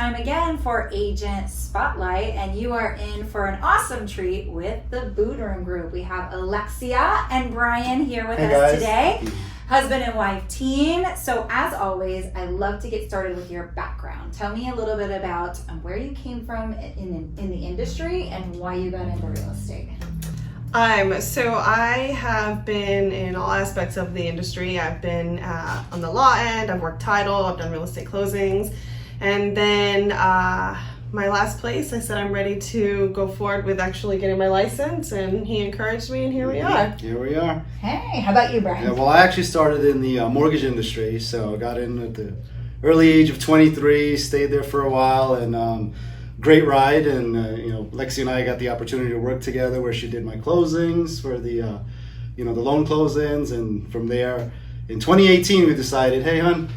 time again for Agent Spotlight, and you are in for an awesome treat with the Boardroom Group. We have Alexia and Brian here with us today, husband and wife team. So as always, I love to get started with your background. Tell me a little bit about where you came from in the industry and why you got into real estate. So I have been in all aspects of the industry. I've been on the law end, I've worked title, I've done real estate closings, and then my last place, I said I'm ready to go forward with actually getting my license, and he encouraged me, and here we are. Here we are. Hey, how about you, Brian? Yeah, well, I actually started in the mortgage industry, so I got in at the early age of 23, stayed there for a while, and great ride. And Lexi and I got the opportunity to work together, where she did my closings for the the loan closings, and from there in 2018 we decided, hey hon,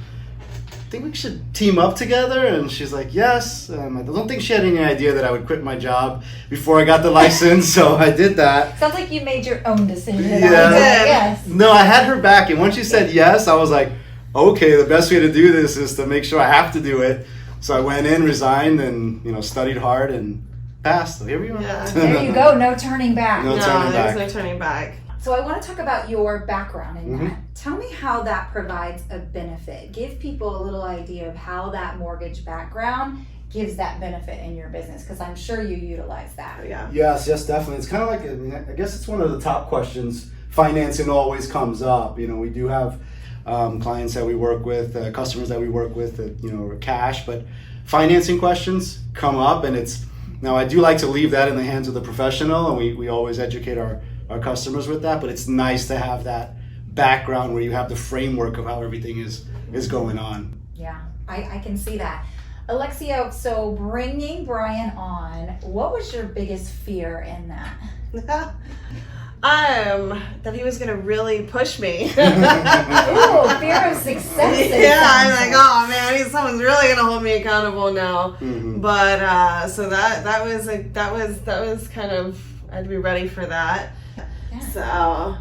I think we should team up together. And she's like, yes. I don't think she had any idea that I would quit my job before I got the license, so I did that. Sounds like you made your own decision. Yeah. Yes. No, I had her back, and once she said yes, I was like, okay, the best way to do this is to make sure I have to do it. So I went in, resigned, and studied hard and passed. So here we are. Yeah. There you go. No turning back. No turning back. There's no turning back. So I want to talk about your background in Mm-hmm. that. Tell me how that provides a benefit. Give people a little idea of how that mortgage background gives that benefit in your business, because I'm sure you utilize that. Yeah. Yes, definitely. It's kind of like, I guess it's one of the top questions. Financing always comes up. We do have clients that we work with, customers that we work with that are cash, but financing questions come up, and now I do like to leave that in the hands of the professional, and we always educate our customers with that, but it's nice to have that background where you have the framework of how everything is going on. Yeah, I can see that. Alexia, so bringing Brian on, what was your biggest fear in that? That he was gonna really push me. Ooh, fear of success. Yeah, I'm like, oh man, someone's really gonna hold me accountable now. Mm-hmm. But so that was kind of, I had to be ready for that. Yeah. So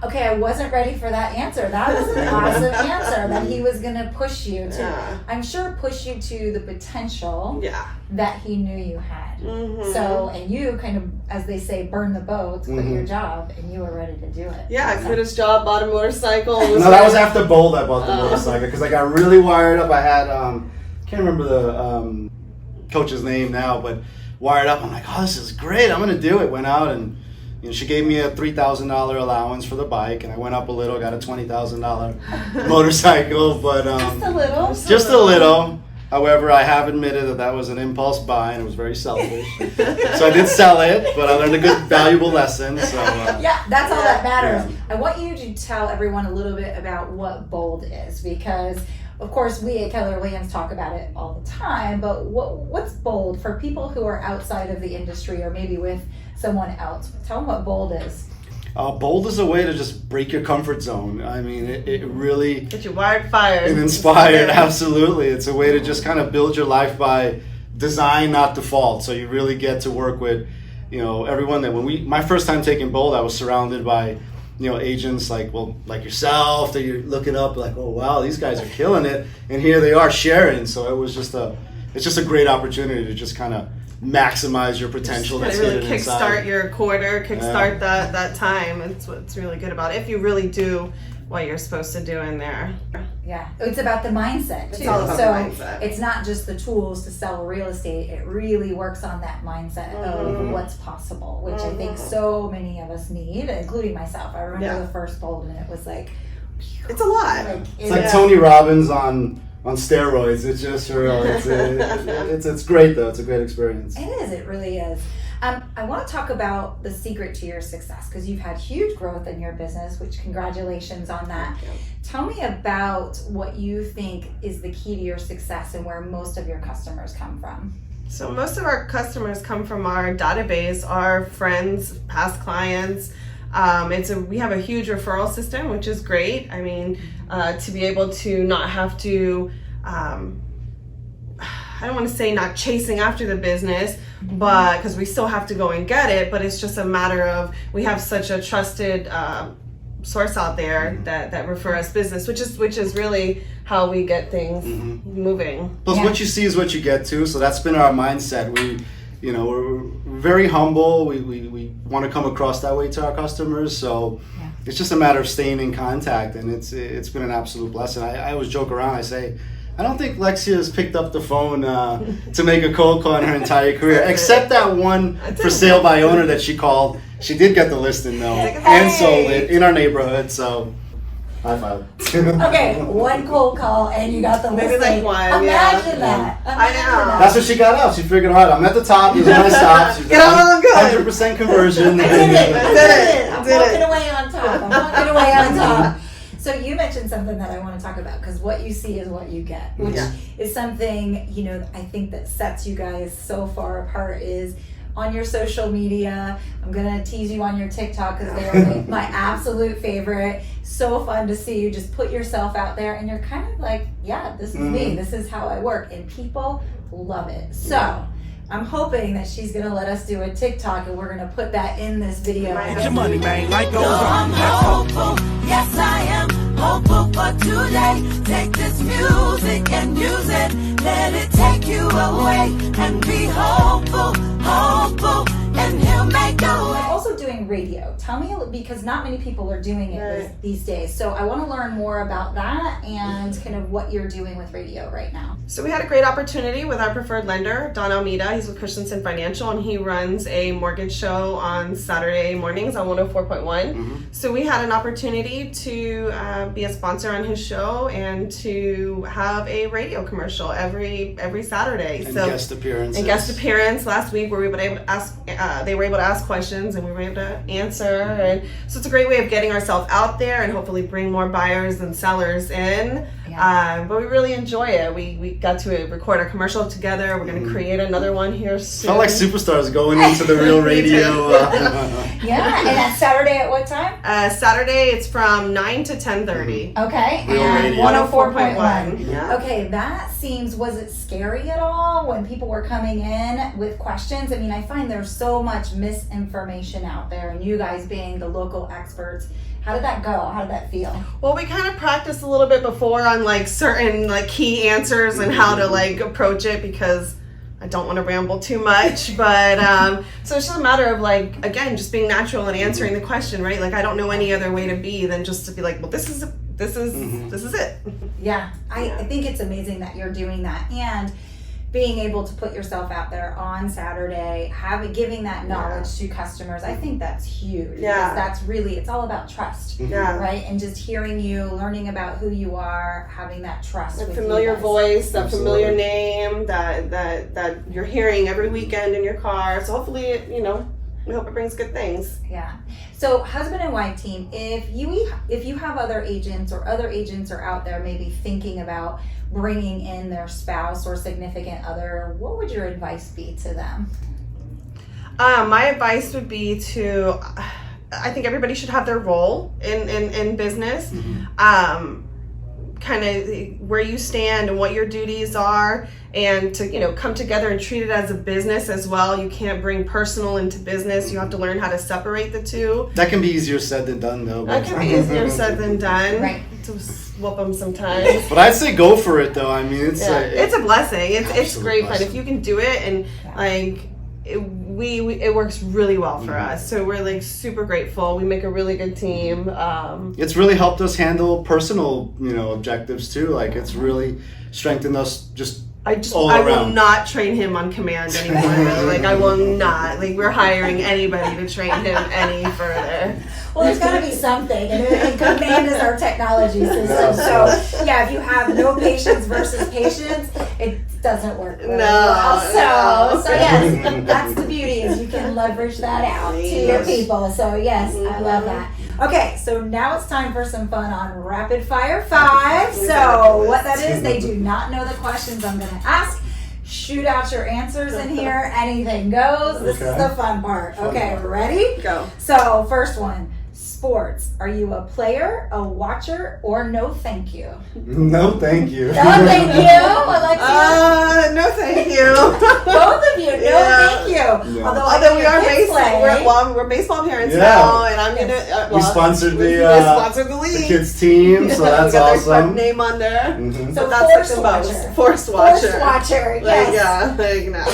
Okay, I wasn't ready for that answer. That was an awesome answer, that he was going to push you to, Yeah. I'm sure, push you to the potential yeah. that he knew you had. Mm-hmm. So, and you kind of, as they say, burn the boats with Mm-hmm. your job, and you were ready to do it. Yeah, I quit his job, bought a motorcycle. No, that was after Bold. I bought the motorcycle because I got really wired up. I had can't remember the coach's name now, but wired up. I'm like, oh, this is great. I'm gonna do it. Went out, and she gave me a $3,000 allowance for the bike, and I went up a little, got a $20,000 motorcycle. But Just a little. just a little. However, I have admitted that was an impulse buy, and it was very selfish. So I did sell it, but I learned a good, valuable lesson. So Yeah, that's all that matters. Yeah. I want you to tell everyone a little bit about what Bold is, because of course we at Keller Williams talk about it all the time, but what's Bold for people who are outside of the industry or maybe with someone else? Tell them what Bold is. Bold is a way to just break your comfort zone. I mean, it really Get you wired, fired. and inspired. Absolutely. It's a way to just kind of build your life by design, not default. So you really get to work with, everyone that my first time taking Bold, I was surrounded by, agents like yourself that you're looking up like, oh wow, these guys are killing it. And here they are sharing. So it was it's just a great opportunity to just kind of maximize your potential. Just That's kinda really hidden inside. kickstart your quarter, kickstart that time. It's what's really good about it. If you really do what you're supposed to do in there. Yeah, it's about the mindset too. It's all about so the mindset. It's not just the tools to sell real estate. It really works on that mindset of what's possible, which I think so many of us need, including myself. I remember the first Bold, and it was like, It's a lot. It's like Tony Robbins on steroids. It's just real. It's great though. It's a great experience. It is. It really is. I want to talk about the secret to your success, because you've had huge growth in your business, which congratulations on that. Tell me about what you think is the key to your success and where most of your customers come from. So most of our customers come from our database, our friends, past clients. We have a huge referral system, which is great. I mean, to be able to not have to, I don't want to say not chasing after the business, but because we still have to go and get it, but it's just a matter of we have such a trusted source out there that refer us business, which is really how we get things moving. Plus, what you see is what you get too. So that's been our mindset. We're very humble. We want to come across that way to our customers. So it's just a matter of staying in contact, and it's been an absolute blessing. I always joke around. I say, I don't think Lexia has picked up the phone to make a cold call in her entire career, except that one for sale by owner that she called. She did get the listing though, and sold it in our neighborhood. So, high five. Okay, one cold call and you got the listing. Maybe like one. Imagine that. I know. That's what she got out. She figured, all right, I'm at the top. This is my stop. She's Get on good. 100% conversion. I did it. I'm walking away on top. So you mentioned something that I want to talk about, because what you see is what you get, which is something, I think that sets you guys so far apart is on your social media. I'm going to tease you on your TikTok because they are my absolute favorite. So fun to see you just put yourself out there and you're kind of like, yeah, this is me. This is how I work. And people love it. So I'm hoping that she's going to let us do a TikTok and we're going to put that in this video. Your money, man, like goes on. I'm hopeful, yes I am hopeful for today. Take this music and use it. Let it take you away and be hopeful, and he'll make a way. I'm also doing radio. Tell me, because not many people are doing it these days. So I want to learn more about that and kind of what you're doing with radio right now. So we had a great opportunity with our preferred lender, Don Almeida. He's with Christensen Financial, and he runs a mortgage show on Saturday mornings on 104.1. So we had an opportunity to be a sponsor on his show and to have a radio commercial every Saturday. And guest appearances. And guest appearance last week where we were able to ask, they were able to ask questions and we were able to answer. And so it's a great way of getting ourselves out there and hopefully bring more buyers and sellers in. But we really enjoy it. We got to record a commercial together. We're going to create another one here soon. Felt like superstars going into the real radio. Yeah, and that's Saturday at what time? Saturday, it's from 9 to 10:30. Okay, Real and radio. 104.1. Yeah. Okay, that seems, was it scary at all when people were coming in with questions? I mean, I find there's so much misinformation out there, and you guys being the local experts, how did that go? How did that feel? Well, we kind of practiced a little bit before on like certain like key answers and how to like approach it, because I don't want to ramble too much, but so it's just a matter of like, again, just being natural and answering the question, right? Like I don't know any other way to be than just to be like, well, this is it. Yeah, I think it's amazing that you're doing that and being able to put yourself out there on Saturday, giving that knowledge to customers. I think that's huge. Yeah. Because that's really, it's all about trust. Yeah. Right? And just hearing you, learning about who you are, having that trust. A with familiar you guys. voice, that Absolutely. familiar name that you're hearing every weekend in your car. So hopefully, we hope it brings good things. Yeah. So husband and wife team, if you have other agents or other agents are out there maybe thinking about bringing in their spouse or significant other, what would your advice be to them? My advice would be to, I think everybody should have their role in business. Kind of where you stand and what your duties are, and to come together and treat it as a business as well. You can't bring personal into business. You have to learn how to separate the two. That can be easier said than done, though. That can be easier said than done. Right. To whoop them sometimes. But I'd say go for it, though. I mean, it's It's a blessing. It's Absolute great fun blessing. if you can do it, and it works really well for us. So we're like super grateful. We make a really good team. It's really helped us handle personal, objectives too. Like it's really strengthened us just I will around. not train him on command anymore. Like I will not. Like we're hiring anybody to train him any further. Well, there's got to be something, and command is our technology system. So, yeah, if you have no patience versus patience, it doesn't work very well. So yes, that's the beauty, is you can leverage that out to your people. So yes, I love that. Okay, so now it's time for some fun on Rapid Fire 5. So what that is, they do not know the questions I'm going to ask. Shoot out your answers in here. Anything goes. This is the fun part. Okay, ready? Go. So first one. sports. Are you a player, a watcher, or no thank you? No, thank you. No thank you, Alexia. No, thank you. Both of you, no Yeah. thank you. Yeah. Although we are we're baseball parents now, and I'm gonna. We sponsored we the sponsored the league. kids team, so that's we got their awesome. name on there. Mhm. So But that's forced like the most. watcher. Forced watcher. Forced watcher, Like, yes. yeah, like no.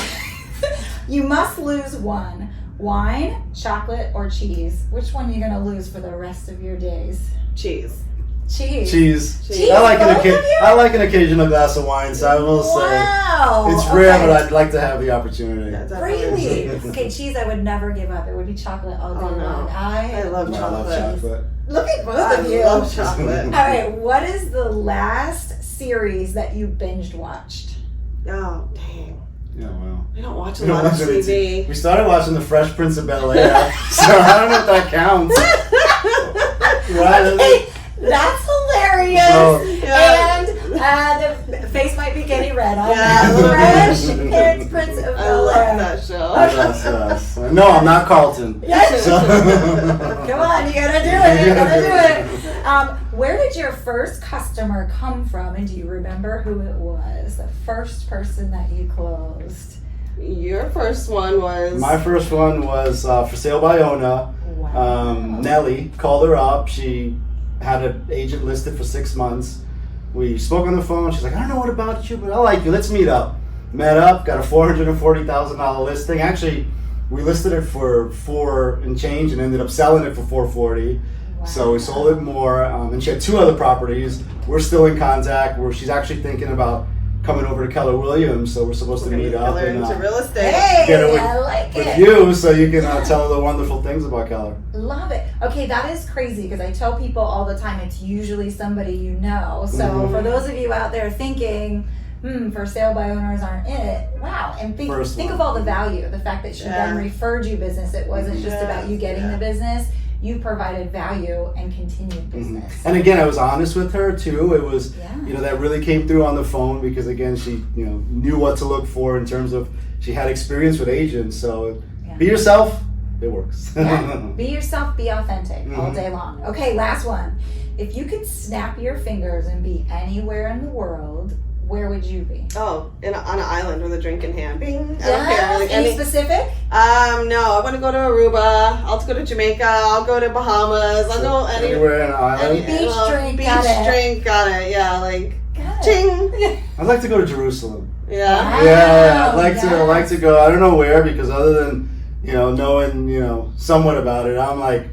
You must lose one. Wine, chocolate, or cheese. Which one are you gonna lose for the rest of your days? Cheese. Cheese. Cheese. Cheese, I like both of you? I like an occasional glass of wine, so I will Wow. say it's rare, Okay. but I'd like to have the opportunity. Yeah, definitely. Really? Okay, cheese I would never give up. It would be chocolate all day Oh, no. long. I love I love chocolate. chocolate. Look at both I of you. love chocolate. All right, what is the last series that you binge watched? Oh, dang. Yeah, well. I don't watch a We don't lot of watch any TV. We started watching The Fresh Prince of Bel-Air, so I don't know if that counts. Okay, that's hilarious. So- And the face might be getting red on Yeah, a that. little bit. Fresh Prince of I love Bel-Air. that show. Yes. No, I'm not Carlton. Yes. So- Come on, you gotta do it. You gotta do it. Where did your first customer come from, and do you remember who it was? The first person that you closed. Your first one was. My first one was For Sale by Ona. Wow. Nellie called her up. She had an agent listed for 6 months. We spoke on the phone. She's like, I don't know what about you, but I like you. Let's meet up. Met up, got a $440,000 listing. Actually, we listed it for $4 and change and ended up selling it for $440. So we sold it more. And she had 2 other properties. We're still in contact. She's actually thinking about coming over to Keller Williams, so we're supposed to meet up and into real estate. Hey, get it I like with it. you, so you can tell her the wonderful things about Keller. Love it. Okay, that is crazy because I tell people all the time it's usually somebody you know. So Mhm. for those of you out there thinking, for sale by owners aren't in it, wow. And think First of one. all the value. The fact that she then Yeah. referred you business. It wasn't just about you getting Yeah. the business. You provided value and continued business. And again, I was honest with her too. It was, Yeah. that really came through on the phone because again, she, knew what to look for in terms of she had experience with agents. So Yeah. be yourself. It works. Yeah. Be yourself, be authentic all Mhm. day long. Okay, last one. If you could snap your fingers and be anywhere in the world, where would you be? Oh, on an island with a drink in hand. Bing. I don't care. Like Any specific? No, I want to go to Aruba. I'll go to Jamaica. I'll go to Bahamas. I'll go Anywhere in an island. Beach drink, Beach got it. drink, got it. Yeah, like Good. ching. I'd like to go to Jerusalem. Yeah. Wow. Yeah, I'd like yes. to. I'd like to go. I don't know where because other than knowing somewhat about it, I'm like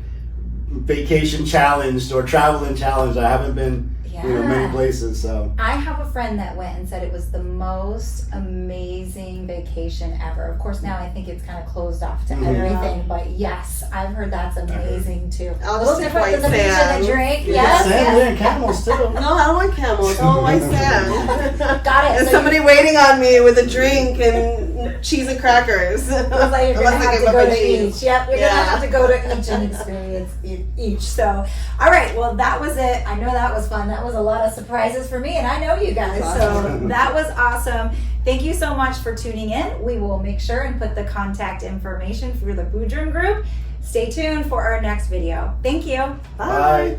vacation challenged or traveling challenged. I haven't been many places. So I have a friend that went and said it was the most amazing vacation ever. Of course, now I think it's kind of closed off to Mhm. everything, but yes, I've heard that's amazing too. I'll a just little take different than the white beach and sand. the drink. Yeah. Yes, sand, yes. yeah, camels too. No, I don't want camels. I want white sand. Got it. And So somebody waiting on me with a drink and cheese and crackers. It was like you're gonna Unless I have give to up go my to cheese. each. Yep, you're Yeah. gonna have to go to each and experience each. So, all right, well, that was it. I know that was fun. That was a lot of surprises for me, and I know you guys. So Awesome. that was awesome. Thank you so much for tuning in. We will make sure and put the contact information for the Boudreaux Group. Stay tuned for our next video. Thank you. Bye.